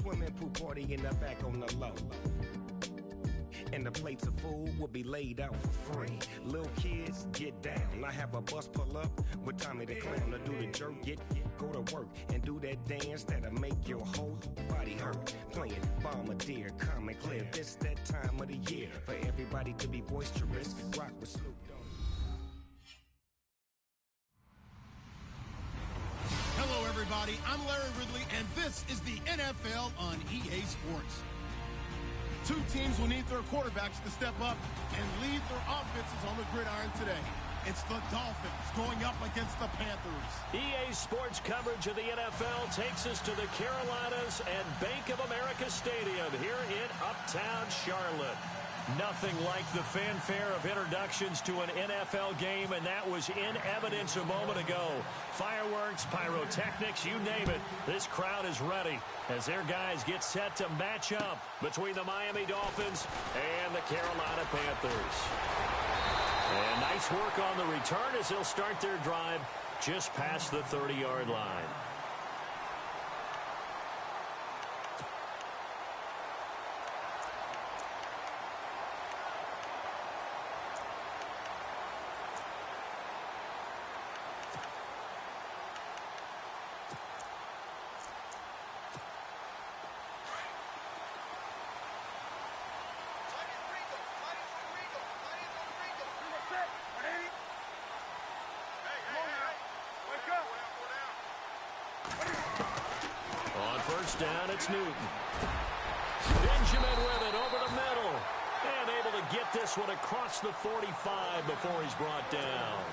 Swimming pool party in the back on the low. And the plates of food will be laid out for free. Little kids, get down. I have a bus pull up with Tommy the Clown to do the jerk. Go to work and do that dance that'll make your whole body hurt. Playing Bombardier, calm and clear. This that time of the year for everybody to be boisterous. Rock with Snoop Dogg. Hello, everybody. I'm Larry Ridley, and this is the NFL on EA Sports. Two teams will need their quarterbacks to step up and lead their offenses on the gridiron today. It's the Dolphins going up against the Panthers. EA Sports coverage of the NFL takes us to the Carolinas and Bank of America Stadium here in Uptown Charlotte. Nothing like the fanfare of introductions to an NFL game, and that was in evidence a moment ago. Fireworks, pyrotechnics, you name it. This crowd is ready as their guys get set to match up between the Miami Dolphins and the Carolina Panthers. And nice work on the return as they'll start their drive just past the 30-yard line. Down, it's Newton. Benjamin with it over the middle. And able to get this one across the 45 before he's brought down.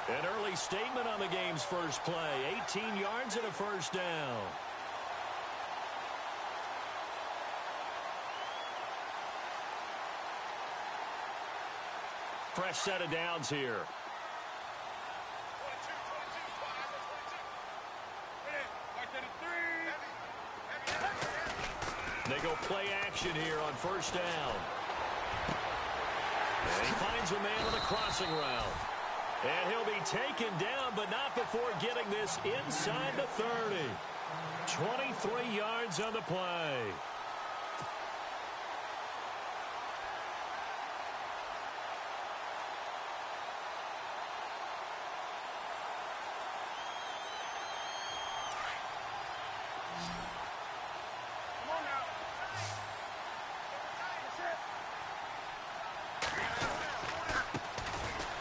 An early statement on the game's first play. 18 yards and a first down. Fresh set of downs here. They go play action here on first down. And he finds a man on the crossing route. And he'll be taken down, but not before getting this inside the 30. 23 yards on the play.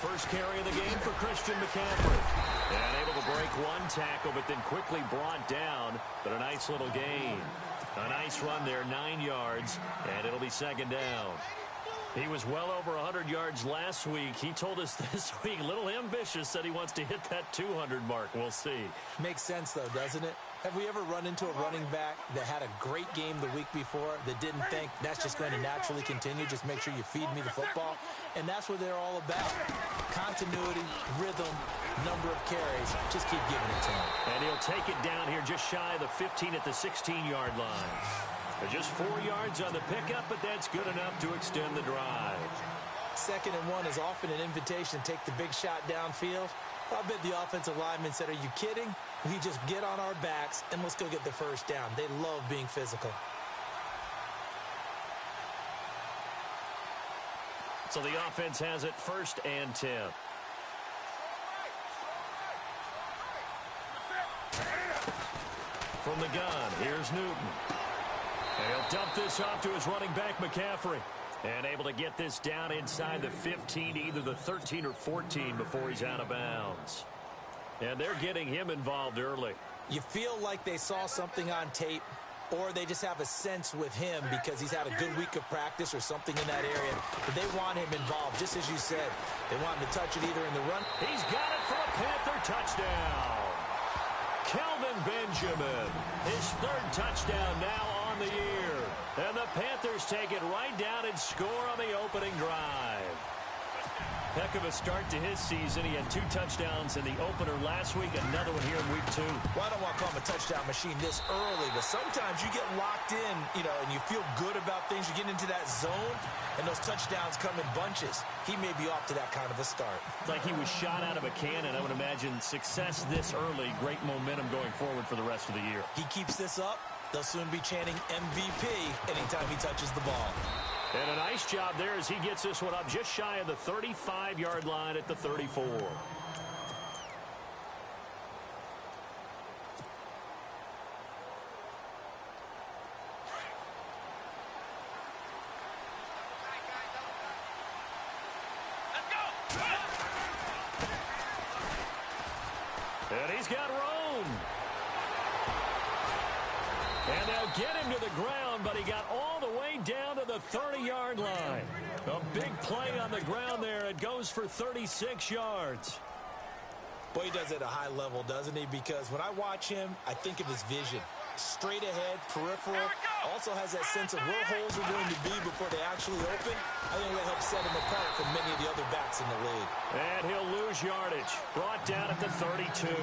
First carry of the game for Christian McCaffrey. And able to break one tackle, but then quickly brought down. But a nice little gain. A nice run there, 9 yards, and it'll be second down. He was well over 100 yards last week. He told us this week, a little ambitious, said he wants to hit that 200 mark. We'll see. Makes sense, though, doesn't it? Have we ever run into a running back that had a great game the week before that didn't think that's just going to naturally continue? Just make sure you feed me the football. And that's what they're all about. Continuity, rhythm, number of carries. Just keep giving it to him. And he'll take it down here just shy of the 15 at the 16-yard line. Just 4 yards on the pickup, but that's good enough to extend the drive. 2nd and 1 is often an invitation to take the big shot downfield. I bet the offensive lineman said, are you kidding? We just get on our backs and let's go get the first down. They love being physical. So the offense has it 1st and 10. From the gun, here's Newton. And he'll dump this off to his running back, McCaffrey. And able to get this down inside the 15, either the 13 or 14 before he's out of bounds. And they're getting him involved early. You feel like they saw something on tape, or they just have a sense with him because he's had a good week of practice or something in that area. But they want him involved, just as you said. They want him to touch it either in the run. He's got it for a Panther touchdown. Kelvin Benjamin, his 3rd touchdown now on the year. And the Panthers take it right down and score on the opening drive. Heck of a start to his season. He had 2 touchdowns in the opener last week, another one here in week 2. Well, I don't want to call him a touchdown machine this early, but sometimes you get locked in, and you feel good about things. You get into that zone, and those touchdowns come in bunches. He may be off to that kind of a start. It's like he was shot out of a cannon. I would imagine success this early, great momentum going forward for the rest of the year. He keeps this up, they'll soon be chanting MVP anytime he touches the ball. And a nice job there as he gets this one up just shy of the 35-yard line at the 34. And he's got room. And they'll get him to the ground, but he got all the way down to the 30-yard line. A big play on the ground there. It goes for 36 yards. Boy, he does it at a high level, doesn't he? Because when I watch him, I think of his vision. Straight ahead, peripheral. Also has that sense of where holes are going to be before they actually open. I think that helps set him apart from many of the other backs in the league. And he'll lose yardage. Brought down at the 32.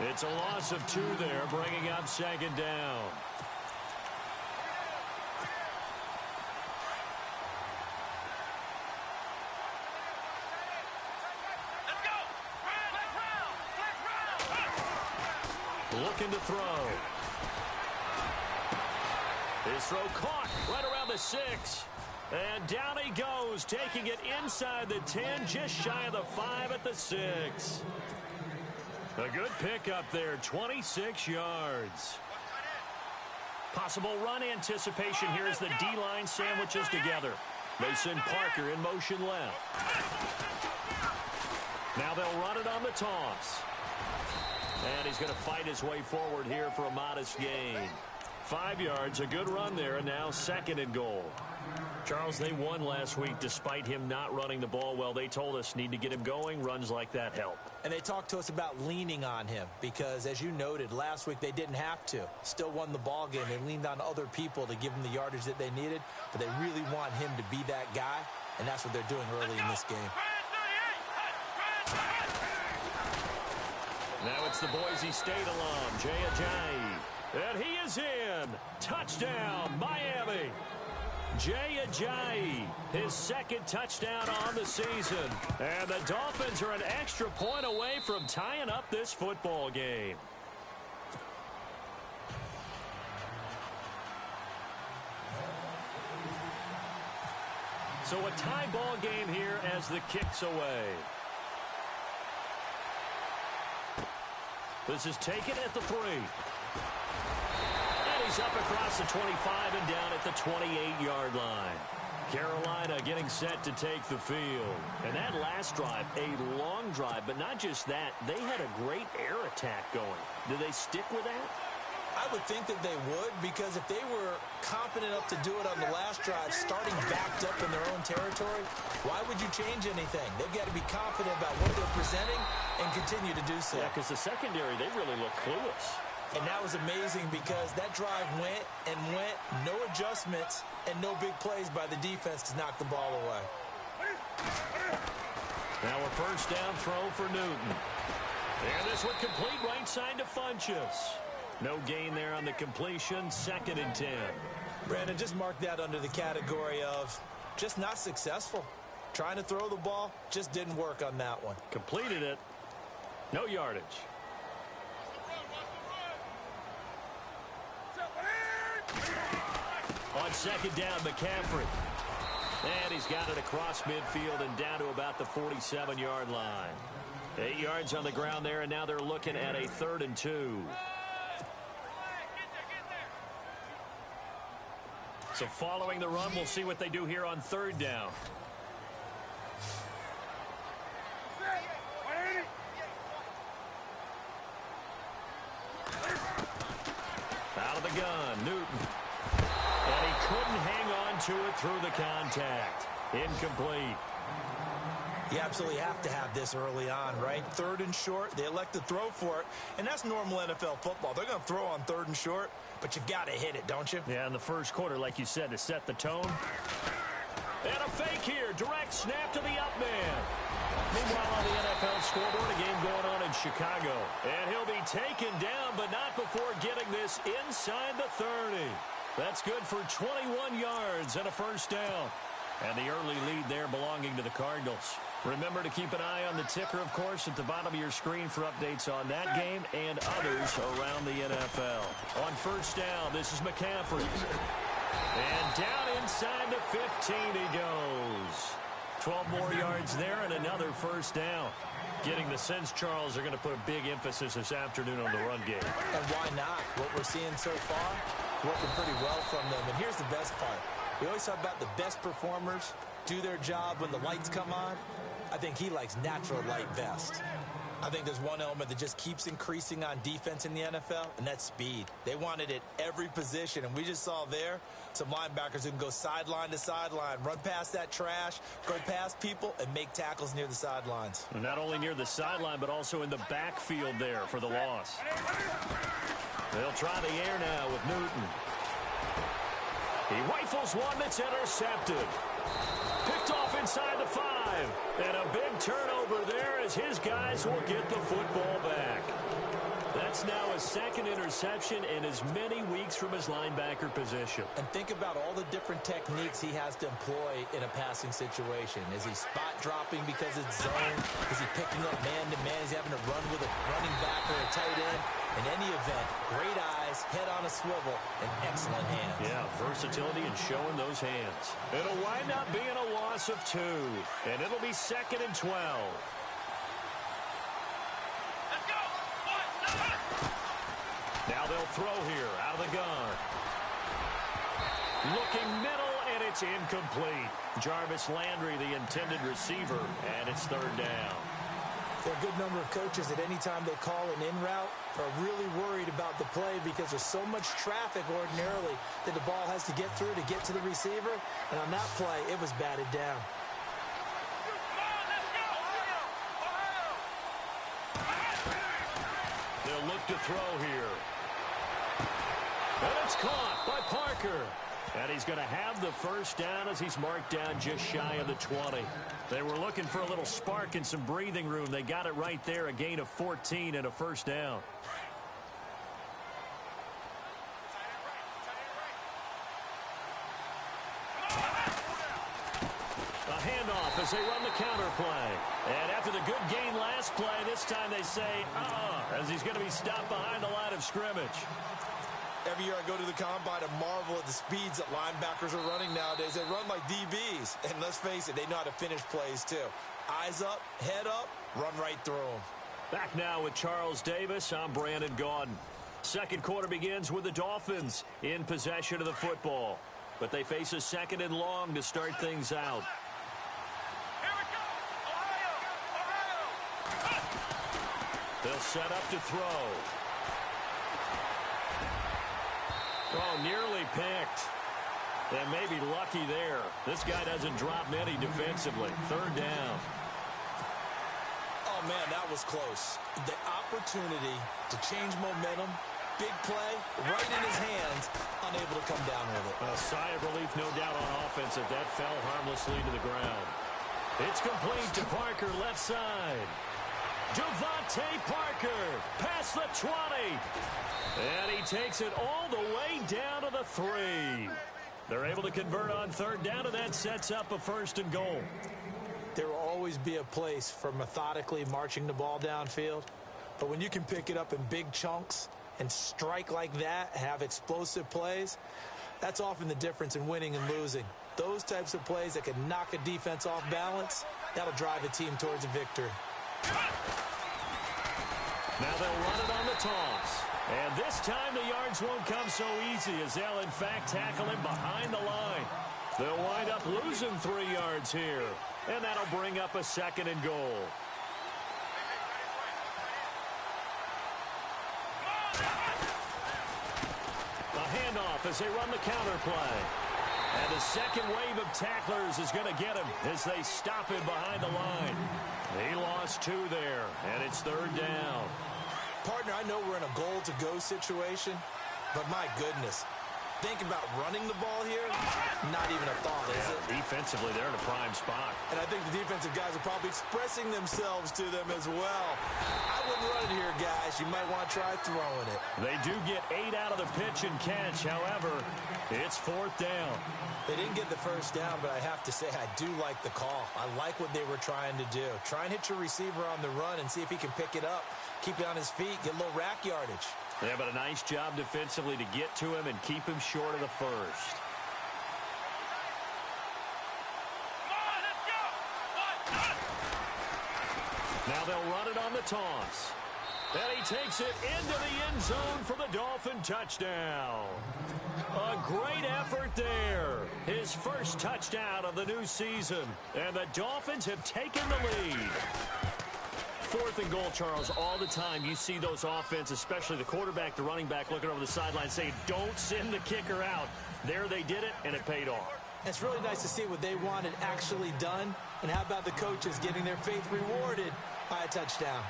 It's a loss of 2 there, bringing up second down. Looking to throw. His throw caught right around the 6. And down he goes, taking it inside the 10, just shy of the 5 at the 6. A good pickup there, 26 yards. Possible run anticipation here as the D-line sandwiches together. They send Parker in motion left. Now they'll run it on the toss. And he's going to fight his way forward here for a modest gain. 5 yards, a good run there, and now second and goal. Charles, they won last week despite him not running the ball well. They told us need to get him going. Runs like that help. And they talked to us about leaning on him because, as you noted, last week they didn't have to. Still won the ball game. They leaned on other people to give them the yardage that they needed, but they really want him to be that guy, and that's what they're doing early in this game. Now it's the Boise State alum, Jay Ajayi. And he is in. Touchdown, Miami. Jay Ajayi, his second touchdown on the season. And the Dolphins are an extra point away from tying up this football game. So a tie ball game here as the kick's away. This is taken at the 3. And he's up across the 25 and down at the 28-yard line. Carolina getting set to take the field. And that last drive, a long drive, but not just that. They had a great air attack going. Do they stick with that? I would think that they would, because if they were confident enough to do it on the last drive, starting backed up in their own territory, why would you change anything? They've got to be confident about what they're presenting and continue to do so. Yeah, because the secondary, they really look clueless. And that was amazing because that drive went and went, no adjustments, and no big plays by the defense to knock the ball away. Now a first down throw for Newton. And this one complete right side to Funchess. No gain there on the completion, 2nd and 10. Brandon, just mark that under the category of just not successful. Trying to throw the ball, just didn't work on that one. Completed it. No yardage. On 2nd down, McCaffrey. And he's got it across midfield and down to about the 47-yard line. 8 yards on the ground there, and now they're looking at a 3rd and 2. So following the run, we'll see what they do here on 3rd down. Out of the gun, Newton. And he couldn't hang on to it through the contact. Incomplete. You absolutely have to have this early on, right? 3rd and short, they elect to throw for it, and that's normal NFL football. They're going to throw on 3rd and short, but you've got to hit it, don't you? Yeah, in the first quarter, like you said, to set the tone. And a fake here, direct snap to the up man. Meanwhile, on the NFL scoreboard, a game going on in Chicago. And he'll be taken down, but not before getting this inside the 30. That's good for 21 yards and a first down. And the early lead there belonging to the Cardinals. Remember to keep an eye on the ticker, of course, at the bottom of your screen for updates on that game and others around the NFL. On first down, this is McCaffrey. And down inside the 15 he goes. 12 more yards there and another first down. Getting the sense, Charles, are going to put a big emphasis this afternoon on the run game. And why not? What we're seeing so far, working pretty well from them. And here's the best part. We always talk about the best performers do their job when the lights come on. I think he likes natural light best. I think there's one element that just keeps increasing on defense in the NFL, and that's speed. They want it at every position, and we just saw there some linebackers who can go sideline to sideline, run past that trash, go past people, and make tackles near the sidelines. And not only near the sideline, but also in the backfield there for the loss. They'll try the air now with Newton. He rifles one that's intercepted. Picked off inside the 5. And a big turnover there as his guys will get the football back. That's now a second interception in as many weeks from his linebacker position. And think about all the different techniques he has to employ in a passing situation. Is he spot dropping because it's zone? Is he picking up man-to-man? Is he having to run with a running back or a tight end? In any event, great eyes, head on a swivel, and excellent hands. Yeah, versatility and showing those hands. It'll wind up being a loss of 2, and it'll be 2nd and 12. Now they'll throw here out of the gun. Looking middle, and it's incomplete. Jarvis Landry, the intended receiver, and it's 3rd down. There are a good number of coaches at any time they call an in route are really worried about the play because there's so much traffic ordinarily that the ball has to get through to get to the receiver. And on that play, it was batted down. They'll look to throw here. And it's caught by Parker. And he's going to have the first down as he's marked down just shy of the 20. They were looking for a little spark and some breathing room. They got it right there, a gain of 14 and a first down. A handoff as they run the counter play. And after the good gain last play, this time they say, as he's going to be stopped behind the line of scrimmage. Every year I go to the combine and marvel at the speeds that linebackers are running nowadays. They run like DBs. And let's face it, they know how to finish plays too. Eyes up, head up, run right through them. Back now with Charles Davis. I'm Brandon Gaudin. Second quarter begins with the Dolphins in possession of the football. But they face a 2nd and long to start things out. They'll set up to throw. Oh, nearly picked. And maybe lucky there. This guy doesn't drop many defensively. 3rd down. Oh, man, that was close. The opportunity to change momentum, big play, right in his hands, unable to come down with it. A sigh of relief, no doubt, on offense as that fell harmlessly to the ground. It's complete to Parker, left side. Devontae Parker past the 20. And he takes it all the way down to the 3. They're able to convert on 3rd down, and that sets up a 1st and goal. There will always be a place for methodically marching the ball downfield. But when you can pick it up in big chunks and strike like that, have explosive plays, that's often the difference in winning and losing. Those types of plays that can knock a defense off balance, that'll drive a team towards a victory. Now they'll run it on the toss. And this time the yards won't come so easy as they'll, in fact, tackle him behind the line. They'll wind up losing 3 yards here. And that'll bring up a 2nd and goal. A handoff as they run the counter play. And the second wave of tacklers is going to get him as they stop him behind the line. He lost 2 there, and it's 3rd down. Partner, I know we're in a goal-to-go situation, but my goodness, think about running the ball here, not even a thought, is it? Defensively, they're in a prime spot. And I think the defensive guys are probably expressing themselves to them as well. I wouldn't run it here, guys. You might want to try throwing it. They do get 8 out of the pitch and catch. However, It's 4th down. They didn't get the first down, but I have to say I do like the call. I like what they were trying to do. Try and hit your receiver on the run and see if he can pick it up. Keep it on his feet, get a little rack yardage. Yeah, but a nice job defensively to get to him and keep him short of the first. Now they'll run it on the toss. And he takes it into the end zone for the Dolphin touchdown. A great effort there. His first touchdown of the new season. And the Dolphins have taken the lead. 4th and goal, Charles, all the time you see those offenses, especially the quarterback, the running back, looking over the sideline saying, don't send the kicker out. There they did it, and it paid off. It's really nice to see what they wanted actually done. And how about the coaches getting their faith rewarded by a touchdown?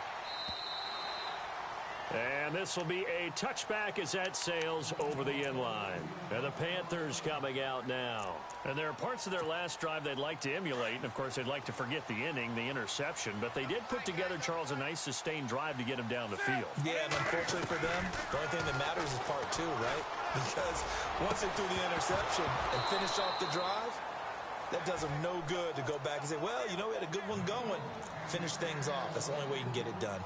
And this will be a touchback as that sails over the end line. And the Panthers coming out now. And there are parts of their last drive they'd like to emulate. And, of course, they'd like to forget the inning, the interception. But they did put together, Charles, a nice sustained drive to get him down the field. Yeah, and unfortunately for them, the only thing that matters is part 2, right? Because once they threw the interception and finished off the drive, that does them no good to go back and say, well, you know, we had a good one going. Finish things off. That's the only way you can get it done.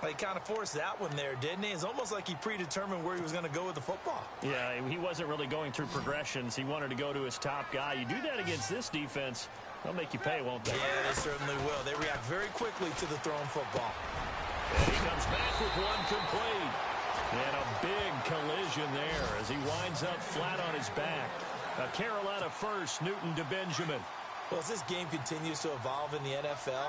He kind of forced that one there, didn't he? It's almost like he predetermined where he was going to go with the football. Yeah, he wasn't really going through progressions. He wanted to go to his top guy. You do that against this defense, they'll make you pay, won't they? Yeah, they certainly will. They react very quickly to the thrown football. And he comes back with one complete. And a big collision there as he winds up flat on his back. A Carolina first, Newton to Benjamin. Well, as this game continues to evolve in the NFL,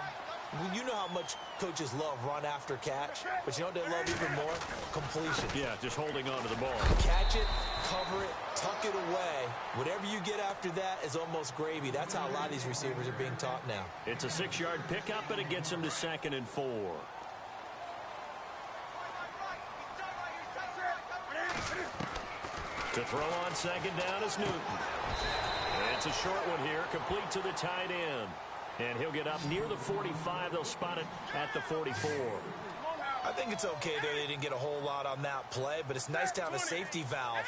you know how much coaches love run after catch, but you know what they love even more? Completion. Yeah, just holding on to the ball. Catch it, cover it, tuck it away. Whatever you get after that is almost gravy. That's how a lot of these receivers are being taught now. It's a 6-yard pickup, and it gets him to 2nd and 4. To throw on 2nd down is Newton. It's a short one here, complete to the tight end. And he'll get up near the 45. They'll spot it at the 44. I think it's okay there. They didn't get a whole lot on that play, but it's nice to have a safety valve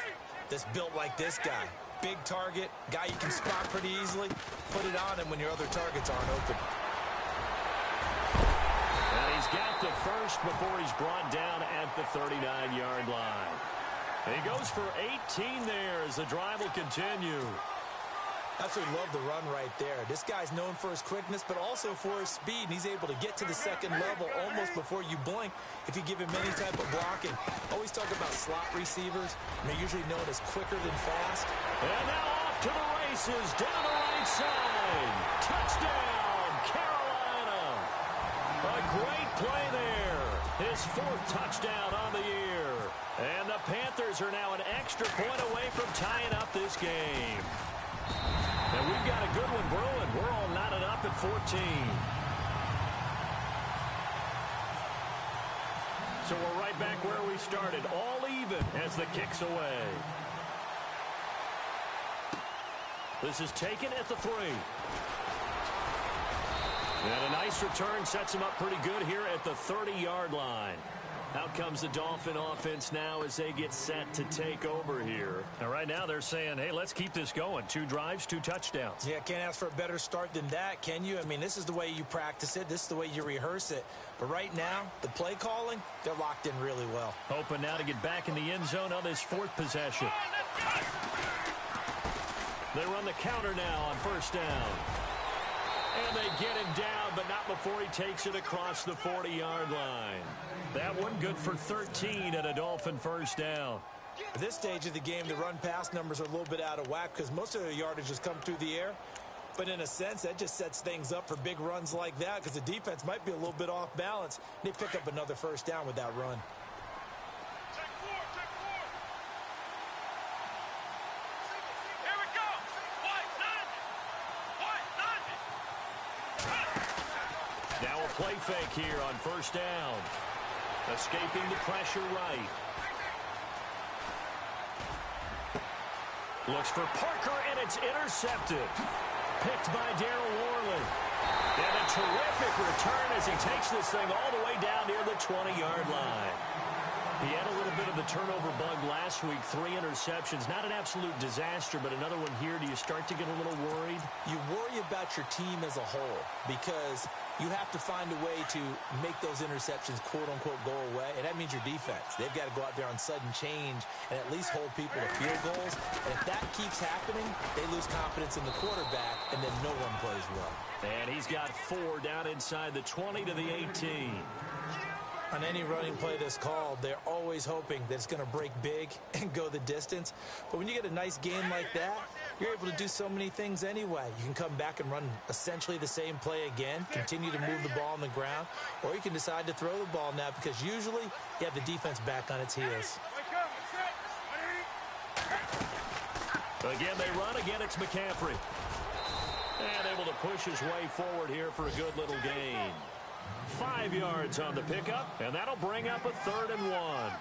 that's built like this guy. Big target, guy you can spot pretty easily. Put it on him when your other targets aren't open. And he's got the first before he's brought down at the 39-yard line. And he goes for 18 there as the drive will continue. That's what we love the run right there. This guy's known for his quickness, but also for his speed. And he's able to get to the 2nd level almost before you blink if you give him any type of blocking. Always talk about slot receivers. And they're usually known as quicker than fast. And now off to the races down the right side. Touchdown, Carolina. A great play there. His 4th touchdown on the year. And the Panthers are now an extra point away from tying up this game. And we've got a good one brewing. We're all knotted up at 14. So we're right back where we started, all even as the kick's away. This is taken at the 3. And a nice return sets him up pretty good here at the 30-yard line. Out comes the Dolphin offense now as they get set to take over here. And right now they're saying, hey, let's keep this going. 2 drives, 2 touchdowns. Yeah, can't ask for a better start than that, can you? I mean, this is the way you practice it. This is the way you rehearse it. But right now, the play calling, they're locked in really well. Hoping now to get back in the end zone on this 4th possession. They run the counter now on 1st down. And they get him down, but not before he takes it across the 40-yard line. That one good for 13 at a Dolphin 1st down. At this stage of the game, the run-pass numbers are a little bit out of whack because most of their yardage has come through the air. But in a sense, that just sets things up for big runs like that because the defense might be a little bit off balance. They pick up another 1st down with that run. Now a play fake here on 1st down. Escaping the pressure right. Looks for Parker, and it's intercepted. Picked by Darryl Worley. And a terrific return as he takes this thing all the way down near the 20-yard line. He had a little bit of the turnover bug last week, 3 interceptions. Not an absolute disaster, but another one here. Do you start to get a little worried? You worry about your team as a whole because you have to find a way to make those interceptions, quote-unquote, go away, and that means your defense. They've got to go out there on sudden change and at least hold people to field goals. And if that keeps happening, they lose confidence in the quarterback, and then no one plays well. And he's got 4 down inside the 20 to the 18. On any running play that's called, they're always hoping that it's going to break big and go the distance. But when you get a nice game like that, you're able to do so many things anyway. You can come back and run essentially the same play again, continue to move the ball on the ground, or you can decide to throw the ball now because usually you have the defense back on its heels. Again, they run. Again, it's McCaffrey. And able to push his way forward here for a good little gain. 5 yards on the pickup, and that'll bring up a 3rd and 1.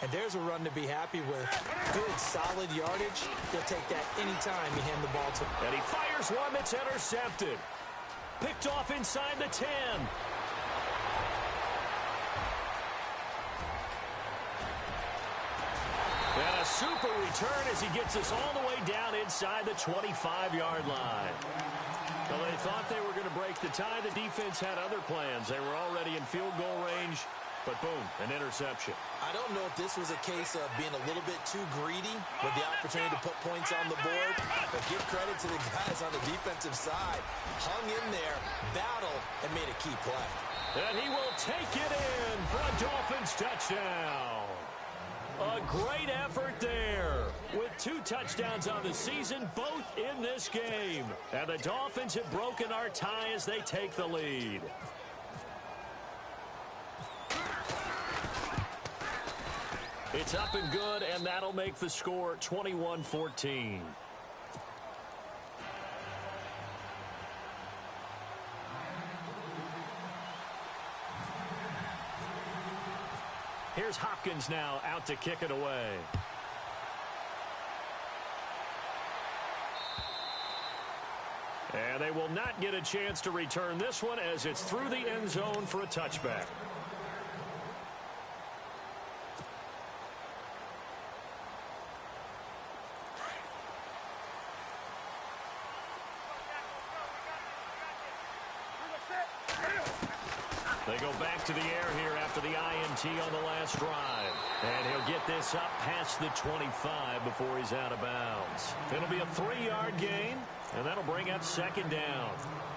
And there's a run to be happy with. Good, solid yardage. He'll take that anytime you hand the ball to him. And he fires one that's intercepted. Picked off inside the 10. And a super return as he gets us all the way down inside the 25-yard line. Well, they thought they were going to break the tie. The defense had other plans. They were already in field goal range, but boom, an interception. I don't know if this was a case of being a little bit too greedy with the opportunity to put points on the board, but give credit to the guys on the defensive side. Hung in there, battled, and made a key play. And he will take it in for a Dolphins touchdown. A great effort there with 2 touchdowns on the season, both in this game. And the Dolphins have broken our tie as they take the lead. It's up and good, and that'll make the score 21-14. Here's Hopkins now out to kick it away. And they will not get a chance to return this one as it's through the end zone for a touchback. They go back to the air here after the INT on the last drive. And he'll get this up past the 25 before he's out of bounds. It'll be a 3-yard gain, and that'll bring up 2nd down.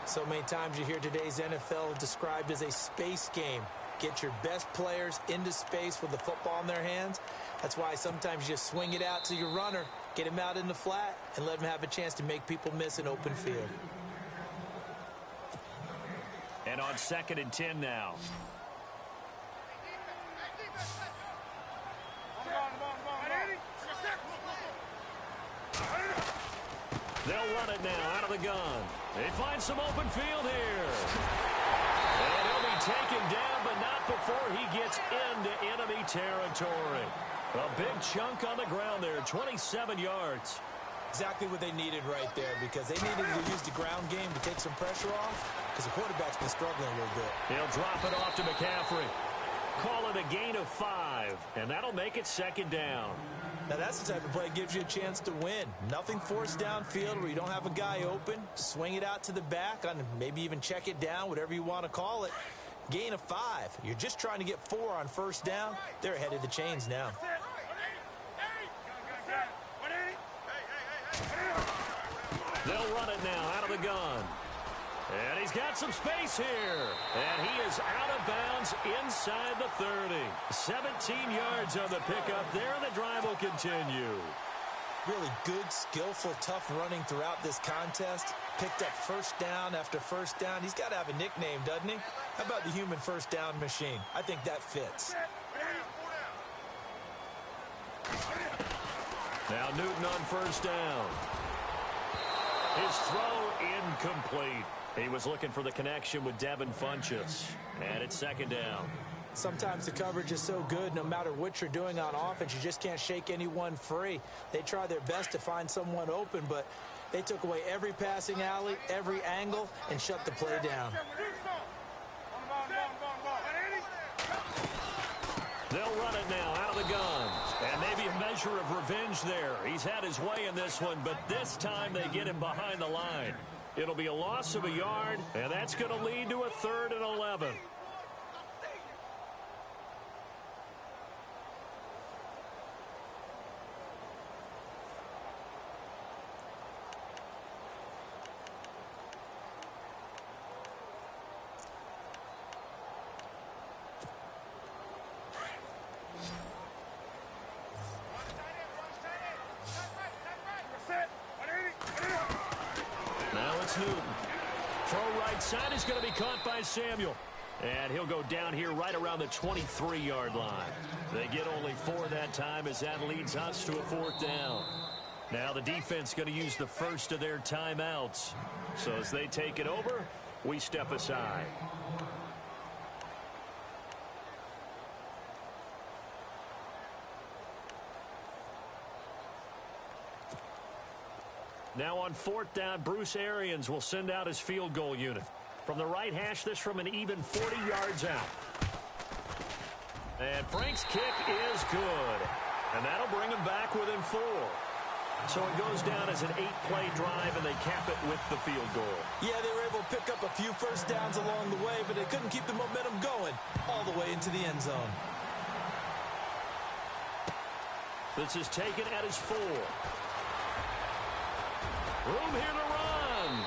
So many times you hear today's NFL described as a space game. Get your best players into space with the football in their hands. That's why sometimes you just swing it out to your runner, get him out in the flat, and let him have a chance to make people miss an open field. And on 2nd and 10 now. They'll run it now out of the gun. They find some open field here. And he'll be taken down, but not before he gets into enemy territory. A big chunk on the ground there, 27 yards. Exactly what they needed right there because they needed to use the ground game to take some pressure off because the quarterback's been struggling a little bit. He'll drop it off to McCaffrey. Call it a gain of 5, and that'll make it 2nd down. Now that's the type of play that gives you a chance to win. Nothing forced downfield where you don't have a guy open. Swing it out to the back, on maybe even check it down, whatever you want to call it. Gain of 5. You're just trying to get 4 on 1st down. They're ahead of the chains now. They'll run it now out of the gun. And he's got some space here. And he is out of bounds inside the 30. 17 yards on the pickup there, and the drive will continue. Really good, skillful, tough running throughout this contest. Picked up 1st down after 1st down. He's got to have a nickname, doesn't he? How about the human 1st down machine? I think that fits. Now Newton on 1st down. His throw incomplete. He was looking for the connection with Devin Funchess. And it's 2nd down. Sometimes the coverage is so good, no matter what you're doing on offense, you just can't shake anyone free. They try their best to find someone open, but they took away every passing alley, every angle, and shut the play down. They'll run it now out of the gun. And maybe a measure of revenge there. He's had his way in this one, but this time they get him behind the line. It'll be a loss of a yard, and that's going to lead to a 3rd and 11. Newton. Throw right side is going to be caught by Samuel. And he'll go down here right around the 23-yard line. They get only 4 that time as that leads us to a 4th down. Now the defense going to use the first of their timeouts. So as they take it over, we step aside. Now on 4th down, Bruce Arians will send out his field goal unit. From the right hash, this from an even 40 yards out. And Frank's kick is good. And that'll bring him back within 4. So it goes down as an 8-play drive, and they cap it with the field goal. Yeah, they were able to pick up a few first downs along the way, but they couldn't keep the momentum going all the way into the end zone. This is taken at his 4. Room here to run.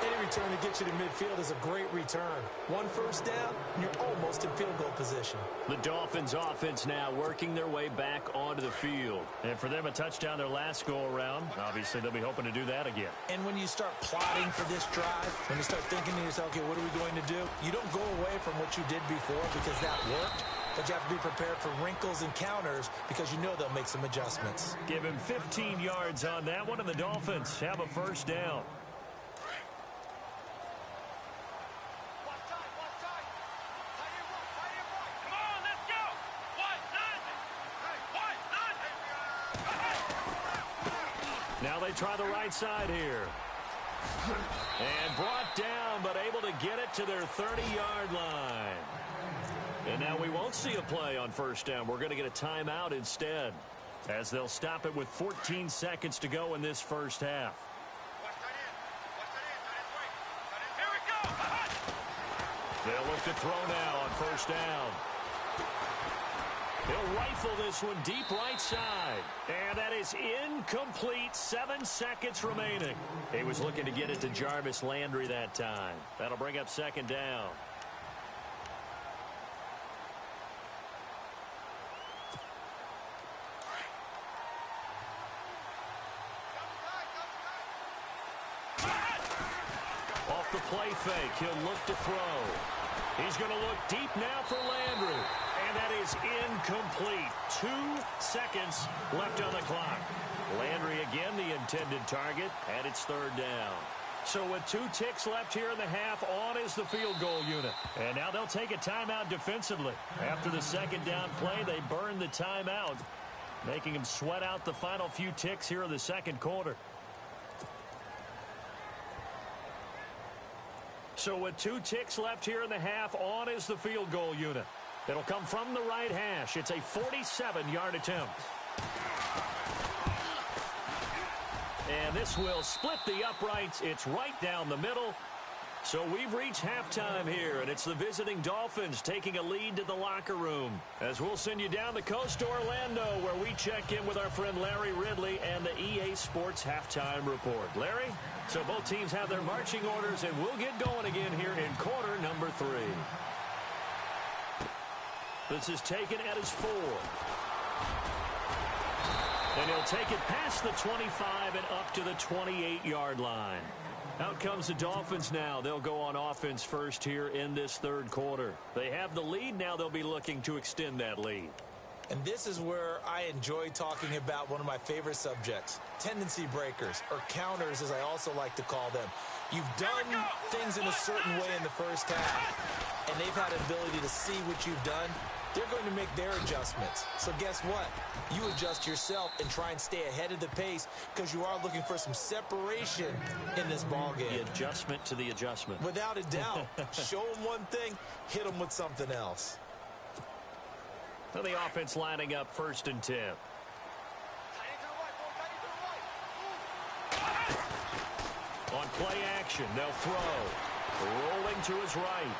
Any return to get you to midfield is a great return. 1 first down, and you're almost in field goal position. The Dolphins offense now working their way back onto the field. And for them, a touchdown their last go-around. Obviously, they'll be hoping to do that again. And when you start plotting for this drive, when you start thinking to yourself, okay, what are we going to do? You don't go away from what you did before because that worked. But you have to be prepared for wrinkles and counters because you know they'll make some adjustments. Give him 15 yards on that one, and the Dolphins have a first down. Now they try the right side here. And brought down, but able to get it to their 30-yard line. And now we won't see a play on first down. We're going to get a timeout instead, as they'll stop it with 14 seconds to go in this first half. They'll look to throw now on first down. He'll rifle this one deep right side. And that is incomplete. 7 seconds remaining. He was looking to get it to Jarvis Landry that time. That'll bring up 2nd down. Off the play fake, he'll look to throw. He's going to look deep now for Landry. And that is incomplete. 2 seconds left on the clock. Landry again the intended target, and it's 3rd down. So with 2 ticks left here in the half, on is the field goal unit. And now they'll take a timeout defensively. After the 2nd down play, they burn the timeout, making them sweat out the final few ticks here in the 2nd quarter. So with 2 ticks left here in the half, on is the field goal unit. It'll come from the right hash. It's a 47-yard attempt. And this will split the uprights. It's right down the middle. So we've reached halftime here, and it's the visiting Dolphins taking a lead to the locker room. As we'll send you down the coast to Orlando, where we check in with our friend Larry Ridley and the EA Sports Halftime Report. Larry? So both teams have their marching orders, and we'll get going again here in quarter number 3. This is taken at his 4. And he'll take it past the 25 and up to the 28-yard line. Out comes the Dolphins now. They'll go on offense first here in this 3rd quarter. They have the lead. Now they'll be looking to extend that lead. And this is where I enjoy talking about one of my favorite subjects, tendency breakers, or counters as I also like to call them. You've done things in a certain way in the first half, and they've had an ability to see what you've done. They're going to make their adjustments. So guess what? You adjust yourself and try and stay ahead of the pace because you are looking for some separation in this ballgame. The adjustment to the adjustment. Without a doubt. Show them one thing, hit them with something else. So the offense lining up 1st and 10. On play action, they'll throw. Rolling to his right.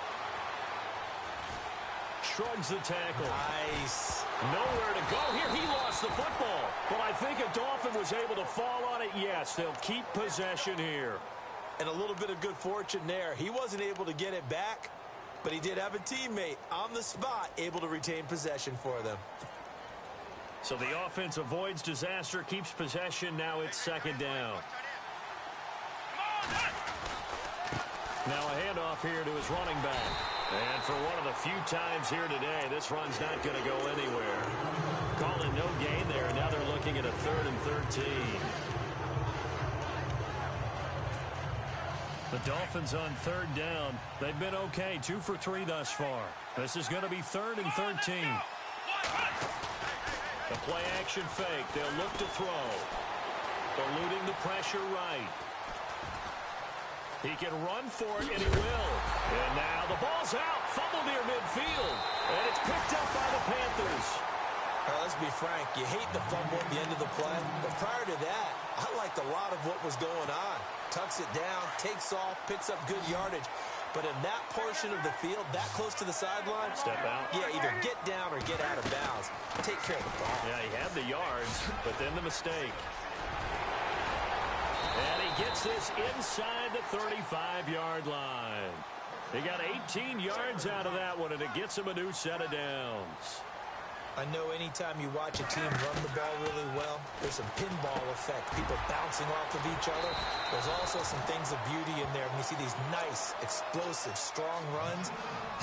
Shrugs the tackle. Nice. Nowhere to go here. He lost the football. But I think a Dolphin was able to fall on it. Yes, they'll keep possession here. And a little bit of good fortune there. He wasn't able to get it back, but he did have a teammate on the spot able to retain possession for them. So the offense avoids disaster, keeps possession. Now it's 2nd down. Now a handoff here to his running back. And for one of the few times here today, this run's not going to go anywhere. Calling no gain there. Now they're looking at a 3rd and 13. The Dolphins on 3rd down. They've been okay, 2 for 3 thus far. This is going to be 3rd and 13. The play action fake. They'll look to throw. Eluding the pressure right. He can run for it, and he will. And now the ball's out. Fumble near midfield. And it's picked up by the Panthers. Let's be frank. You hate the fumble at the end of the play. But prior to that, I liked a lot of what was going on. Tucks it down, takes off, picks up good yardage. But in that portion of the field, that close to the sideline, step out. Yeah, either get down or get out of bounds. Take care of the ball. Yeah, he had the yards, but then the mistake. And he gets this inside the 35-yard line. He got 18 yards out of that one, and it gets him a new set of downs. I know anytime you watch a team run the ball really well, there's some pinball effect, people bouncing off of each other. There's also some things of beauty in there when you see these nice, explosive, strong runs.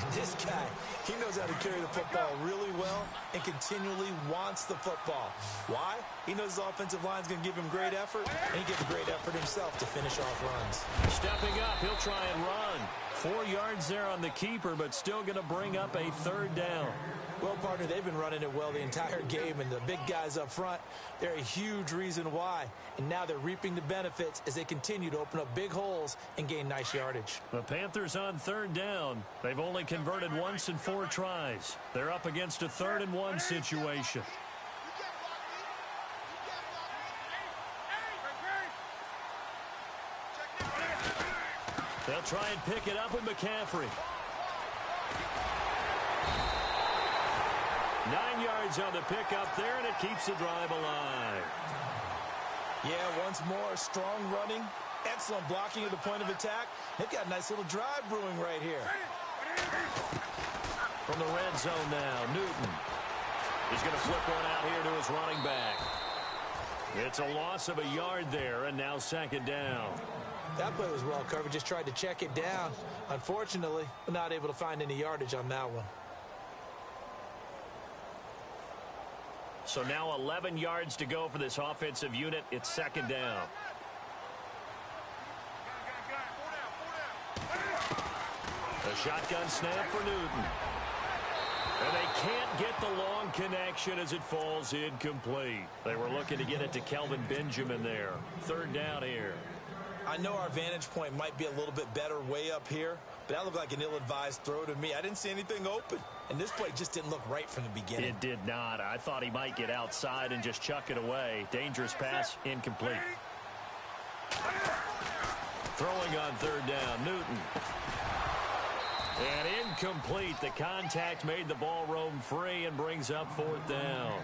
And this guy, he knows how to carry the football really well and continually wants the football. Why? He knows his offensive line's going to give him great effort, and he gives great effort himself to finish off runs. Stepping up, he'll try and run. 4 yards there on the keeper, but still going to bring up a 3rd down. Well, partner, they've been running it well the entire game, and the big guys up front, they're a huge reason why. And now they're reaping the benefits as they continue to open up big holes and gain nice yardage. The Panthers on 3rd down. They've only converted once in 4 tries. They're up against a 3rd and 1 situation. They'll try and pick it up with McCaffrey. 9 yards on the pickup there, and it keeps the drive alive. Yeah, once more, strong running, excellent blocking at the point of attack. They've got a nice little drive brewing right here. From the red zone now, Newton. He's going to flip one out here to his running back. It's a loss of a yard there, and now 2nd down. That play was well covered, just tried to check it down. Unfortunately, not able to find any yardage on that one. So now 11 yards to go for this offensive unit. It's 2nd down. A shotgun snap for Newton. And they can't get the long connection as it falls incomplete. They were looking to get it to Kelvin Benjamin there. 3rd down here. I know our vantage point might be a little bit better way up here, but that looked like an ill-advised throw to me. I didn't see anything open, and this play just didn't look right from the beginning. It did not. I thought he might get outside and just chuck it away. Dangerous pass, incomplete. Throwing on 3rd down, Newton. And incomplete. The contact made the ball roam free and brings up 4th down.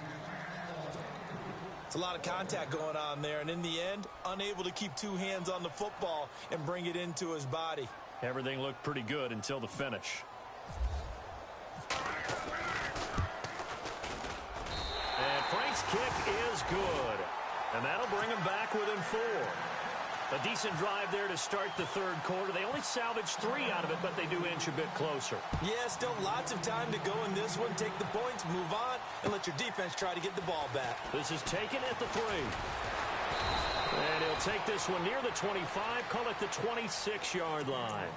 It's a lot of contact going on there, and in the end, unable to keep 2 hands on the football and bring it into his body. Everything looked pretty good until the finish. And Frank's kick is good. And that'll bring him back within 4. A decent drive there to start the 3rd quarter. They only salvaged 3 out of it, but they do inch a bit closer. Yeah, still lots of time to go in this one. Take the points, move on, and let your defense try to get the ball back. This is taken at the 3. And he'll take this one near the 25, call it the 26-yard line.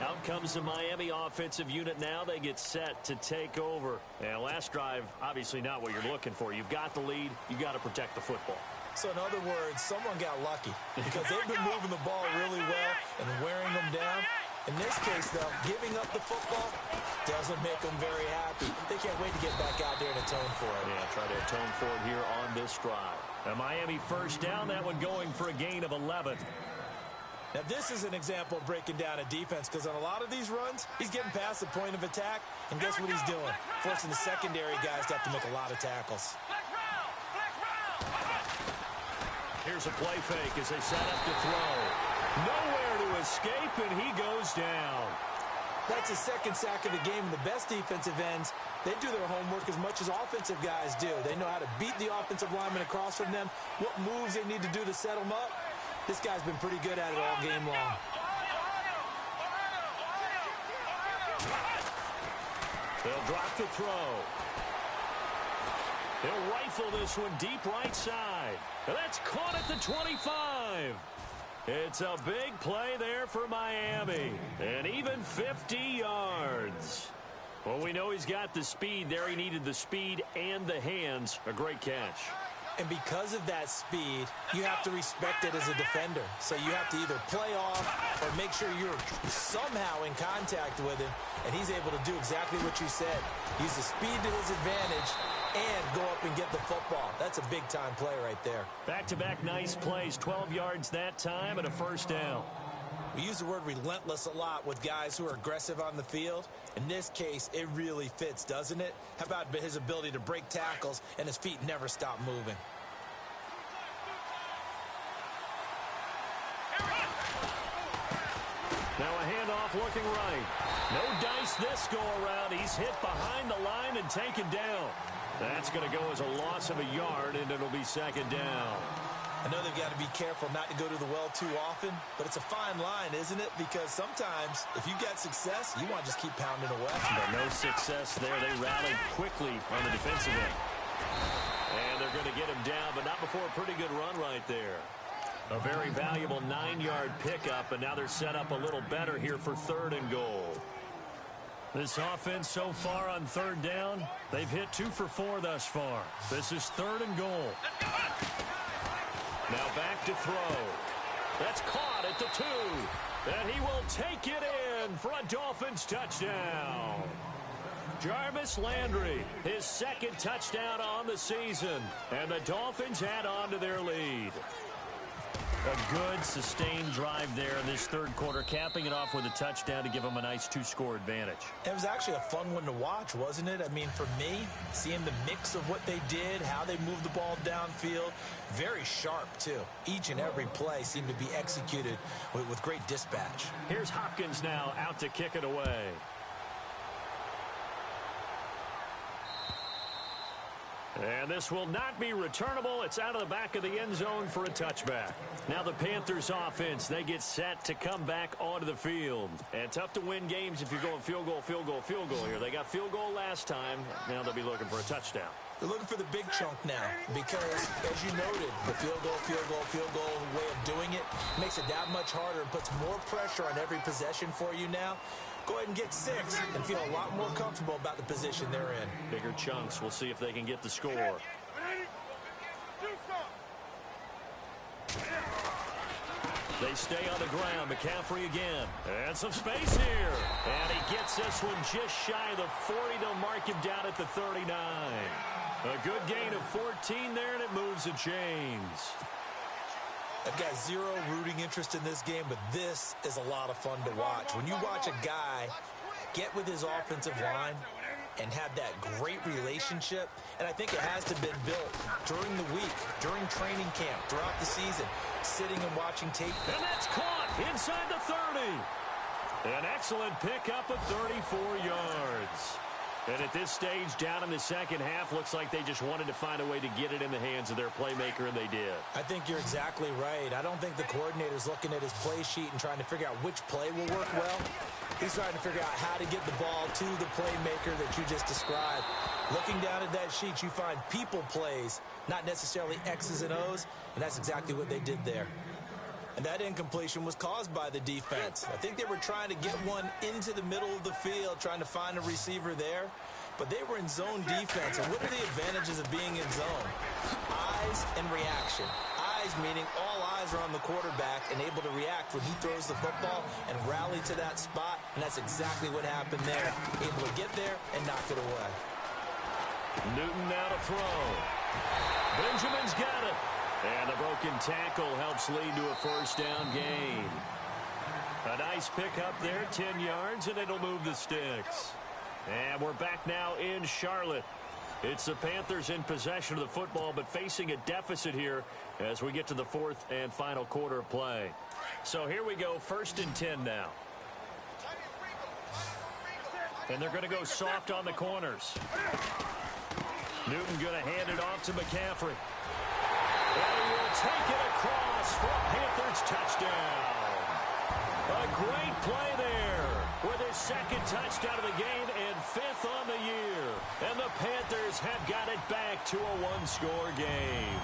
Out comes the Miami offensive unit now. They get set to take over. And last drive, obviously not what you're looking for. You've got the lead. You've got to protect the football. So in other words, someone got lucky because they've been moving the ball really well and wearing them down. In this case, though, giving up the football doesn't make them very happy. They can't wait to get back out there and atone for it. Yeah, try to atone for it here on this drive. A Miami first down, that one going for a gain of 11. Now, this is an example of breaking down a defense, because on a lot of these runs, he's getting past the point of attack, and guess what he's doing? Forcing the secondary guys to have to make a lot of tackles. Here's a play fake as they set up to throw. Nowhere to escape, and he goes down. That's his second sack of the game, and the best defensive ends, they do their homework as much as offensive guys do. They know how to beat the offensive lineman across from them, what moves they need to do to set them up. This guy's been pretty good at it all game long. They'll drop the throw. He'll rifle this one deep right side. And that's caught at the 25. It's a big play there for Miami. And even 50 yards. Well, we know he's got the speed there. He needed the speed and the hands. A great catch. And because of that speed, you have to respect it as a defender. So you have to either play off or make sure you're somehow in contact with him, and he's able to do exactly what you said. Use the speed to his advantage and go up and get the football. That's a big-time play right there. Back-to-back nice plays, 12 yards that time and a first down. We use the word relentless a lot with guys who are aggressive on the field. In this case, it really fits, doesn't it? How about his ability to break tackles and his feet never stop moving? Now a handoff looking right. No dice this go-around. He's hit behind the line and taken down. That's going to go as a loss of a yard, and it'll be second down. I know they've got to be careful not to go to the well too often, but it's a fine line, isn't it? Because sometimes, if you get success, you want to just keep pounding away. But no success there. They rallied quickly on the defensive end. And they're going to get him down, but not before a pretty good run right there. A very valuable 9-yard pickup, and now they're set up a little better here for 3rd and goal. This offense so far on 3rd down, they've hit 2 for 4 thus far. This is 3rd and goal. Now back to throw. That's caught at the 2. And he will take it in for a Dolphins touchdown. Jarvis Landry, his 2nd touchdown on the season. And the Dolphins add on to their lead. A good, sustained drive there in this 3rd quarter, capping it off with a touchdown to give them a nice 2-score advantage. It was actually a fun one to watch, wasn't it? I mean, for me, seeing the mix of what they did, how they moved the ball downfield, very sharp, too. Each and every play seemed to be executed with great dispatch. Here's Hopkins now out to kick it away. And this will not be returnable. It's out of the back of the end zone for a touchback. Now the Panthers offense, they get set to come back onto the field. And tough to win games if you're going field goal, field goal, field goal here. They got field goal last time. Now they'll be looking for a touchdown. They're looking for the big chunk now because, as you noted, the field goal way of doing it makes it that much harder and puts more pressure on every possession for you now. Go ahead and get 6 and feel a lot more comfortable about the position they're in. Bigger chunks. We'll see if they can get the score. They stay on the ground. McCaffrey again. And some space here. And he gets this one just shy of the 40. They'll mark him down at the 39. A good gain of 14 there, and it moves the chains. I've got zero rooting interest in this game, but this is a lot of fun to watch. When you watch a guy get with his offensive line and have that great relationship, and I think it has to have been built during the week, during training camp, throughout the season, sitting and watching tape. And that's caught inside the 30. An excellent pickup of 34 yards. And at this stage, down in the second half, looks like they just wanted to find a way to get it in the hands of their playmaker, and they did. I think you're exactly right. I don't think the coordinator's looking at his play sheet and trying to figure out which play will work well. He's trying to figure out how to get the ball to the playmaker that you just described. Looking down at that sheet, you find people plays, not necessarily X's and O's, and that's exactly what they did there. And that incompletion was caused by the defense. I think they were trying to get one into the middle of the field, trying to find a receiver there. But they were in zone defense. And what are the advantages of being in zone? Eyes and reaction. eyes, meaning all eyes are on the quarterback and able to react when he throws the football and rally to that spot, and that's exactly what happened there. Able to get there and knock it away. Newton now to throw. Benjamin's got it. And the broken tackle helps lead to a first down gain. A nice pickup there, 10 yards, and it'll move the sticks. And we're back now in Charlotte. It's the Panthers in possession of the football, but facing a deficit here as we get to the fourth and final quarter of play. So here we go, 1st and 10 now. And they're going to go soft on the corners. Newton going to hand it off to McCaffrey. And he will take it across for a Panthers touchdown. A great play there with his 2nd touchdown of the game and 5th on the year. And the Panthers have got it back to a one-score game.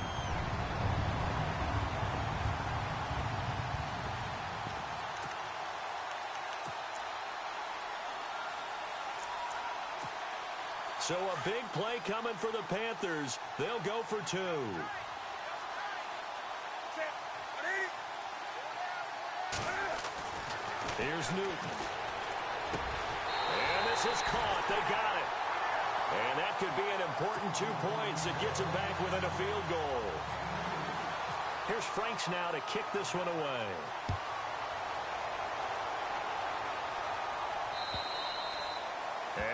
So a big play coming for the Panthers. They'll go for 2. Here's Newton. And this is caught. They got it. And that could be an important 2 points that gets them back within a field goal. Here's Franks now to kick this one away.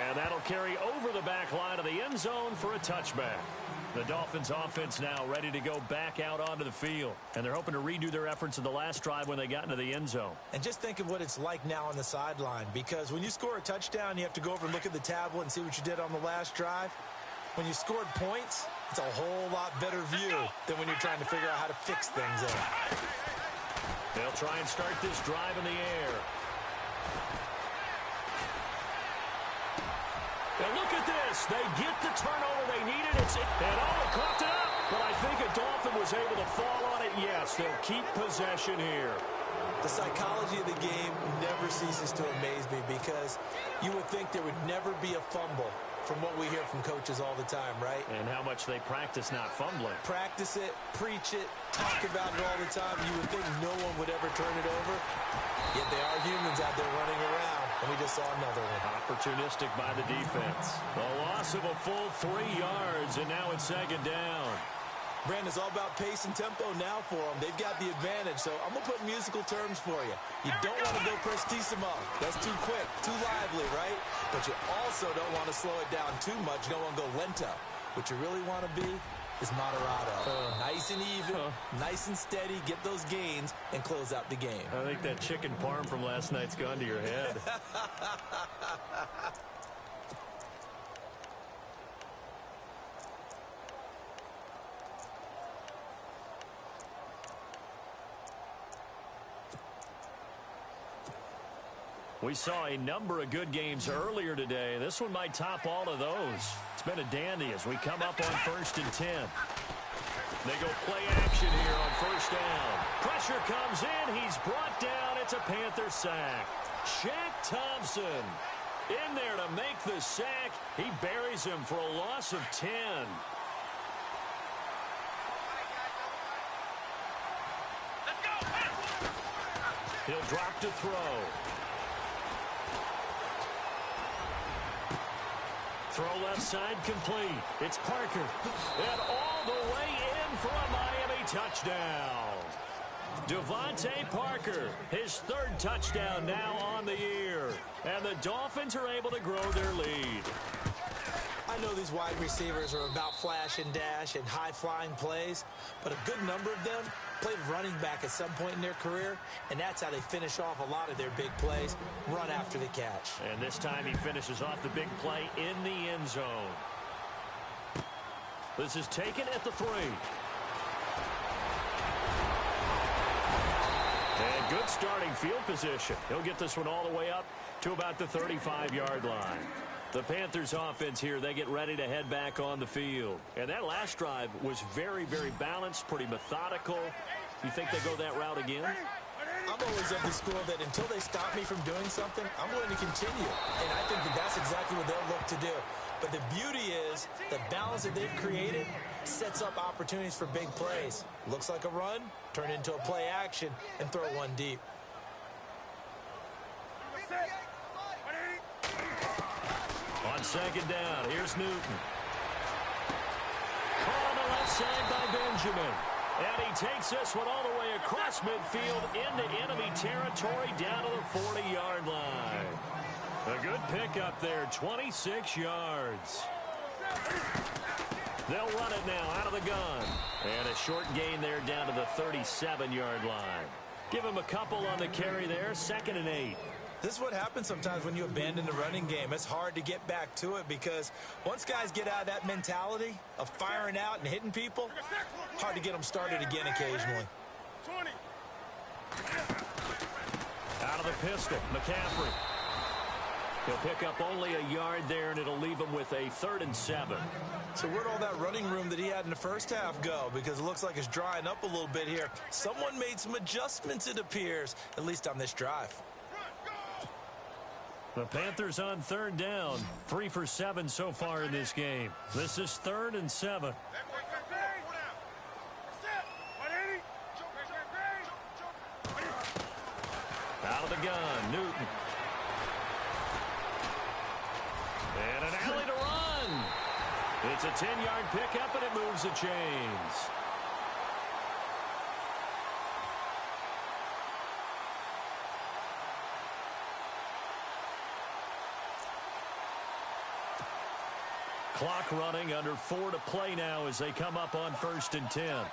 And that'll carry over the back line of the end zone for a touchback. The Dolphins offense now ready to go back out onto the field. And they're hoping to redo their efforts in the last drive when they got into the end zone. And just think of what it's like now on the sideline, because when you score a touchdown, you have to go over and look at the tablet and see what you did on the last drive. When you scored points, it's a whole lot better view than when you're trying to figure out how to fix things up. They'll try and start this drive in the air. And look at this. They get the turnover they needed. It coughed it up. But I think a Dolphin was able to fall on it. Yes, they'll keep possession here. The psychology of the game never ceases to amaze me, because you would think there would never be a fumble from what we hear from coaches all the time, right? And how much they practice not fumbling. Practice it, preach it, talk about it all the time. You would think no one would ever turn it over. Yet they are humans out there running around, and we just saw another one. Opportunistic by the defense. The loss of a full 3 yards, and now it's 2nd down. Brandon, it's all about pace and tempo now for them. They've got the advantage, so I'm going to put musical terms for you. You don't want to go prestissimo. That's too quick, too lively, right? But you also don't want to slow it down too much. You don't want to go lento. What you really want to be is moderato. Nice and even, nice and steady, get those gains, and close out the game. I think that chicken parm from last night's gone to your head. We saw a number of good games earlier today. This one might top all of those. It's been a dandy as we come up on 1st and 10. They go play action here on 1st down. Pressure comes in. He's brought down. It's a Panther sack. Shaq Thompson in there to make the sack. He buries him for a loss of 10. He'll drop to throw. Throw left side complete. It's Parker. And all the way in for a Miami touchdown. Devontae Parker, his 3rd touchdown now on the year. And the Dolphins are able to grow their lead. I know these wide receivers are about flash and dash and high-flying plays, but a good number of them played running back at some point in their career, and that's how they finish off a lot of their big plays, run after the catch. And this time he finishes off the big play in the end zone. This is taken at the 3. And good starting field position. He'll get this one all the way up to about the 35-yard line. The Panthers offense here, they get ready to head back on the field. And that last drive was very, very balanced, pretty methodical. You think they go that route again? I'm always of the school that until they stop me from doing something, I'm going to continue. And I think that that's exactly what they'll look to do. But the beauty is the balance that they've created sets up opportunities for big plays. Looks like a run, turn into a play action, and throw one deep. On second down, here's Newton. Caught on the left side by Benjamin. And he takes this one all the way across midfield into enemy territory down to the 40-yard line. A good pickup there, 26 yards. They'll run it now out of the gun. And a short gain there down to the 37-yard line. Give him a couple on the carry there, 2nd and 8. This is what happens sometimes when you abandon the running game. It's hard to get back to it because once guys get out of that mentality of firing out and hitting people, hard to get them started again occasionally. Out of the pistol, McCaffrey. He'll pick up only a yard there, and it'll leave him with a 3rd and 7. So where'd all that running room that he had in the first half go? Because it looks like it's drying up a little bit here. Someone made some adjustments, it appears, at least on this drive. The Panthers on 3rd down. 3 for 7 so far in this game. This is 3rd and 7. Out of the gun, Newton. And an alley to run. It's a 10-yard pickup, and it moves the chains. Clock running, under 4 to play now as they come up on 1st and 10.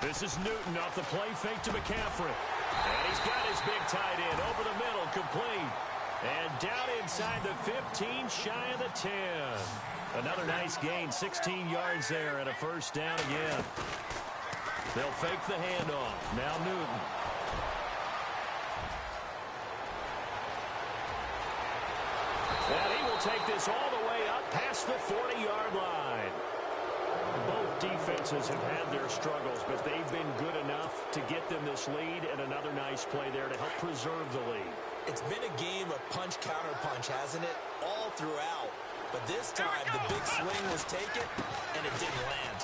This is Newton off the play fake to McCaffrey. And he's got his big tight end over the middle, complete. And down inside the 15, shy of the 10. Another nice gain, 16 yards there, and a 1st down again. They'll fake the handoff. Now Newton. And he will take this all the way up past the 40-yard line. Both defenses have had their struggles, but they've been good enough to get them this lead, and another nice play there to help preserve the lead. It's been a game of punch-counter-punch, hasn't it? All throughout. But this time, the big swing was taken, and it didn't land.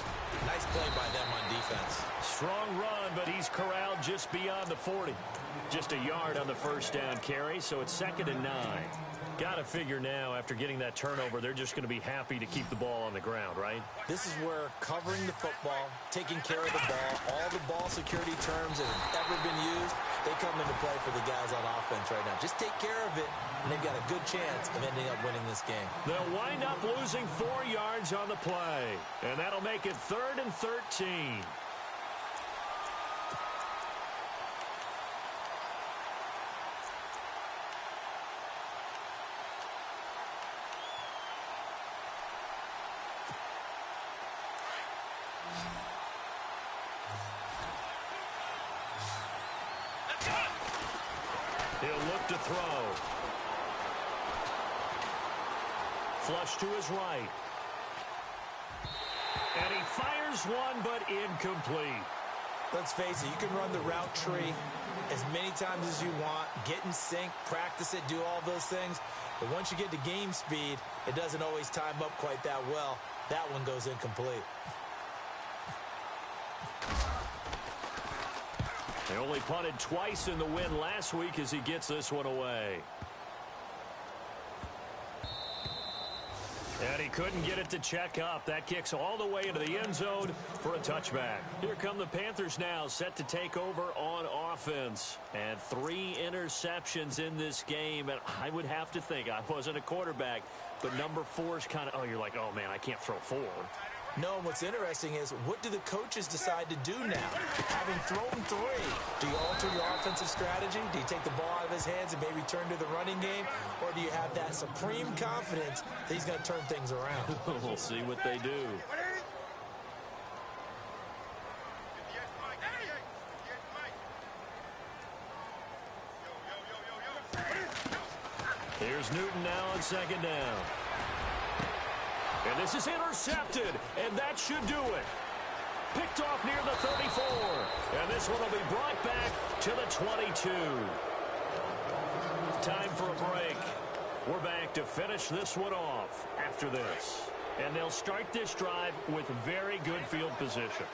Nice play by them on defense. Strong run, but he's corralled just beyond the 40. Just a yard on the 1st down carry, so it's 2nd and 9. Got to figure now, after getting that turnover, they're just going to be happy to keep the ball on the ground, right? This is where covering the football, taking care of the ball, all the ball security terms that have ever been used, they come into play for the guys on offense right now. Just take care of it, and they've got a good chance of ending up winning this game. They'll wind up losing 4 yards on the play, and that'll make it 3rd and 13. He'll look to throw. Flush to his right. And he fires one, but incomplete. Let's face it, you can run the route tree as many times as you want, get in sync, practice it, do all those things. But once you get to game speed, it doesn't always time up quite that well. That one goes incomplete. They only punted twice in the win last week as he gets this one away. And he couldn't get it to check up. That kicks all the way into the end zone for a touchback. Here come the Panthers now, set to take over on offense. And 3 interceptions in this game. And I would have to think, I wasn't a quarterback, but number 4 is kind of, you're like, oh, man, I can't throw 4. No, and what's interesting is, what do the coaches decide to do now? Having thrown 3, do you alter your offensive strategy? Do you take the ball out of his hands and maybe turn to the running game? Or do you have that supreme confidence that he's going to turn things around? We'll see what they do. Here's Newton now on 2nd down. And this is intercepted, and that should do it. Picked off near the 34. And this one will be brought back to the 22. Time for a break. We're back to finish this one off after this. And they'll start this drive with very good field position.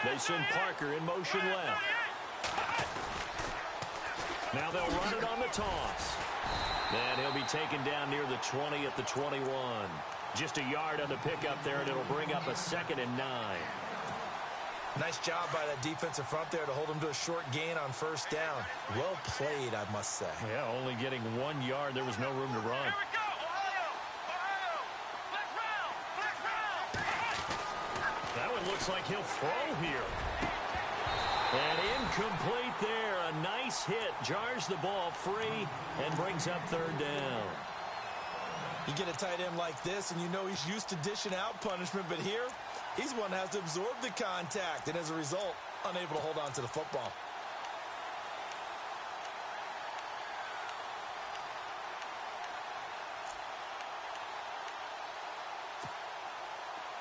They send Parker in motion left. Now they'll run it on the toss. And he'll be taken down near the 20 at the 21. Just a yard on the pickup there, and it'll bring up a 2nd and 9. Nice job by that defensive front there to hold him to a short gain on first down. Well played, I must say. Yeah, only getting 1 yard. There was no room to run. That one looks like he'll throw here. And incomplete there. A nice hit. Jars the ball free and brings up 3rd down. You get a tight end like this, and you know he's used to dishing out punishment, but here, he's one that has to absorb the contact, and as a result, unable to hold on to the football.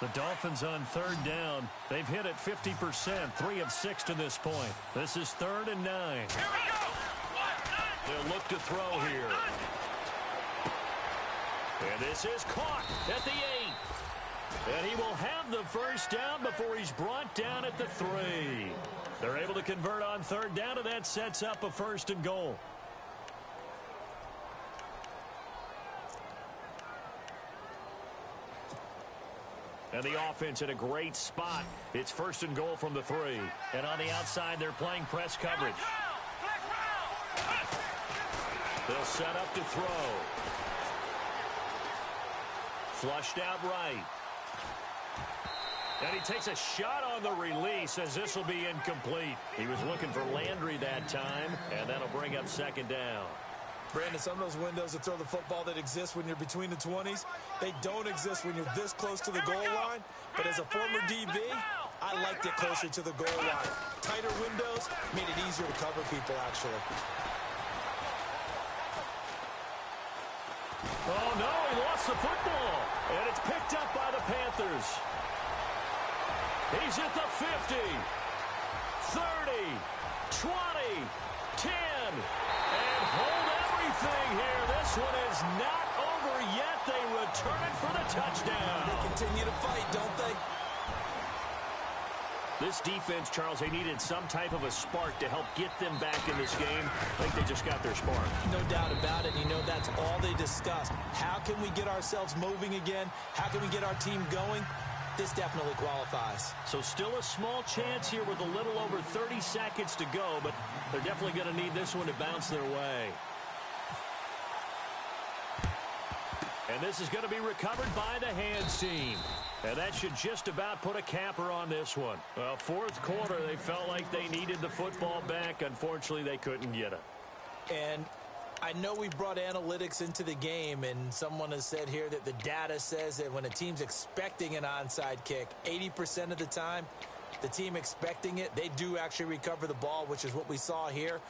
The Dolphins on 3rd down. They've hit it 50%, 3 of 6 to this point. This is 3rd and 9. Here we go. They'll look to throw here. And this is caught at the 8. And he will have the first down before he's brought down at the 3. They're able to convert on 3rd down, and that sets up a 1st and goal. And the offense in a great spot. It's 1st and goal from the 3. And on the outside, they're playing press coverage. They'll set up to throw. Flushed out right. And he takes a shot on the release as this will be incomplete. He was looking for Landry that time, and that'll bring up 2nd down. Brandon, some of those windows to throw the football that exist when you're between the 20s, they don't exist when you're this close to the goal line. But as a former DB, I liked it closer to the goal line. Tighter windows made it easier to cover people, actually. Oh, no, he lost the football. And it's picked up by the Panthers. He's at the 50, 30, 20, 10, and hold everything here. This one is not over yet. They return it for the touchdown. They continue to fight, don't they? This defense, Charles, they needed some type of a spark to help get them back in this game. I think they just got their spark. No doubt about it. You know, that's all they discussed. How can we get ourselves moving again? How can we get our team going? This definitely qualifies. So still a small chance here with a little over 30 seconds to go, but they're definitely going to need this one to bounce their way. And this is going to be recovered by the hands team. And that should just about put a capper on this one. Well, 4th quarter, they felt like they needed the football back. Unfortunately, they couldn't get it. And I know we brought analytics into the game, and someone has said here that the data says that when a team's expecting an onside kick, 80% of the time, the team expecting it, they do actually recover the ball, which is what we saw here.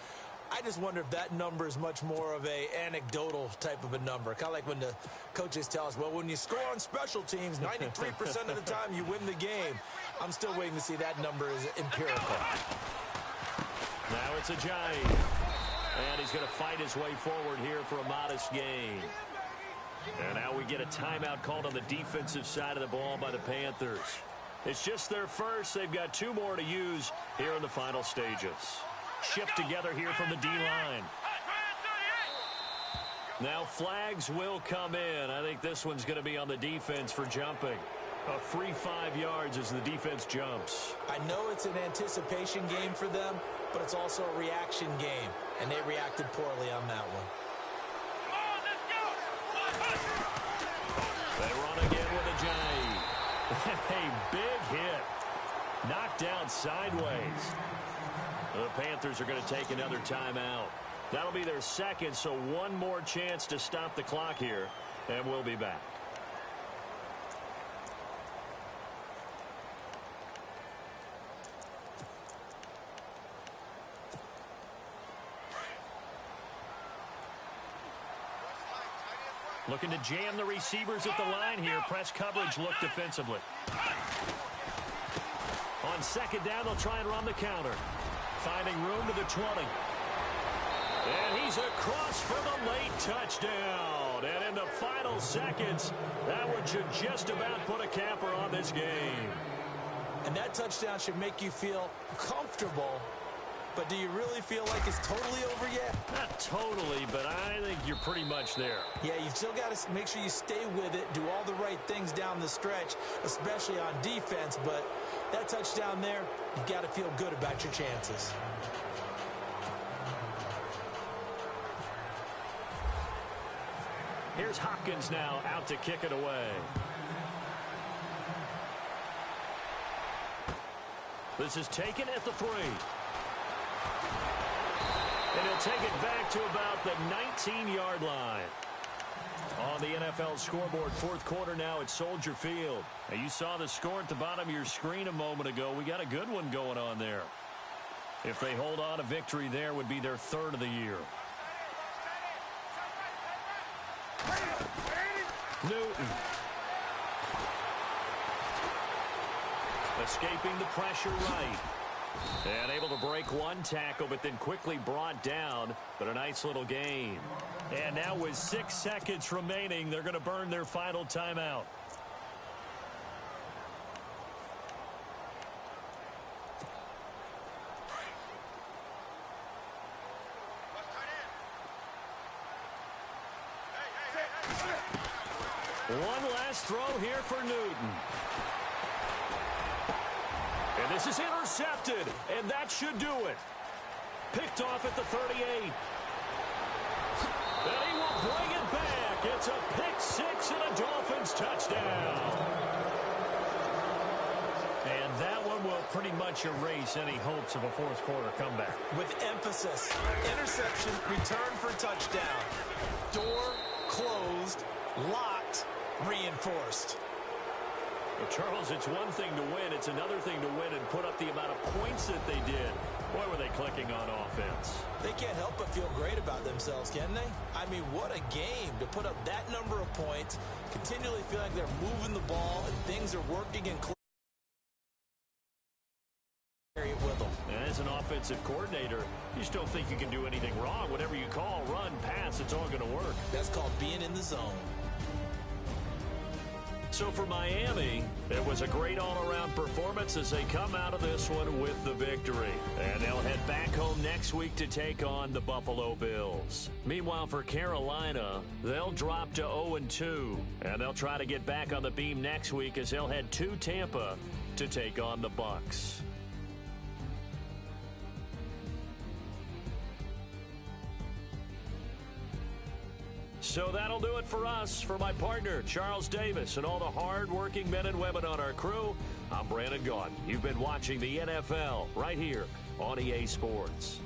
I just wonder if that number is much more of a anecdotal type of a number. Kind of like when the coaches tell us, well, when you score on special teams, 93% of the time you win the game. I'm still waiting to see that number is empirical. Now it's a giant. And he's going to fight his way forward here for a modest gain. And now we get a timeout called on the defensive side of the ball by the Panthers. It's just their first. They've got 2 more to use here in the final stages. Shipped together here from the D-line. Now flags will come in. I think this one's going to be on the defense for jumping. A free 5 yards as the defense jumps. I know it's an anticipation game for them, but it's also a reaction game, and they reacted poorly on that one. They run again with a J. A big hit. Knocked down sideways. The Panthers are going to take another timeout. That'll be their 2nd, so 1 more chance to stop the clock here, and we'll be back. Looking to jam the receivers at the line here. Press coverage look defensively. On 2nd down, they'll try and run the counter. Finding room to the 20. And he's across for the late touchdown. And in the final seconds, that one should just about put a capper on this game. And that touchdown should make you feel comfortable. But do you really feel like it's totally over yet? Not totally, but I think you're pretty much there. Yeah, you've still got to make sure you stay with it, do all the right things down the stretch, especially on defense. But that touchdown there, you've got to feel good about your chances. Here's Hopkins now out to kick it away. This is taken at the 3. And he'll take it back to about the 19-yard line. On the NFL scoreboard, fourth quarter now at Soldier Field. Now you saw the score at the bottom of your screen a moment ago. We got a good one going on there. If they hold on, a victory there would be their 3rd of the year. Newton. Escaping the pressure right. And able to break one tackle, but then quickly brought down. But a nice little gain. And now with 6 seconds remaining, they're going to burn their final timeout. One last throw here for Newton. And this is intercepted, and that should do it. Picked off at the 38. And he will bring it back. It's a pick-6 and a Dolphins touchdown. And that one will pretty much erase any hopes of a fourth-quarter comeback. With emphasis, interception, return for touchdown. Door closed, locked, reinforced. Well, Charles, it's one thing to win. It's another thing to win and put up the amount of points that they did. Boy, were they clicking on offense. They can't help but feel great about themselves, can they? I mean, what a game to put up that number of points, continually feel like they're moving the ball and things are working and with them. And as an offensive coordinator, you just don't think you can do anything wrong. Whatever you call, run, pass, it's all going to work. That's called being in the zone. So for Miami, it was a great all-around performance as they come out of this one with the victory. And they'll head back home next week to take on the Buffalo Bills. Meanwhile, for Carolina, they'll drop to 0-2. And they'll try to get back on the beam next week as they'll head to Tampa to take on the Bucs. So that'll do it for us. For my partner, Charles Davis, and all the hard-working men and women on our crew, I'm Brandon Gaudin. You've been watching the NFL right here on EA Sports.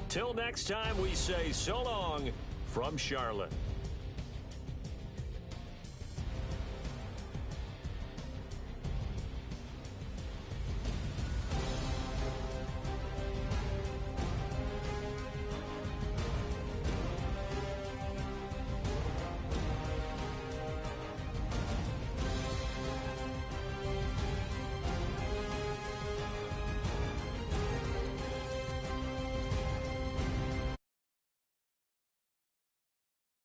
Till next time, we say so long from Charlotte.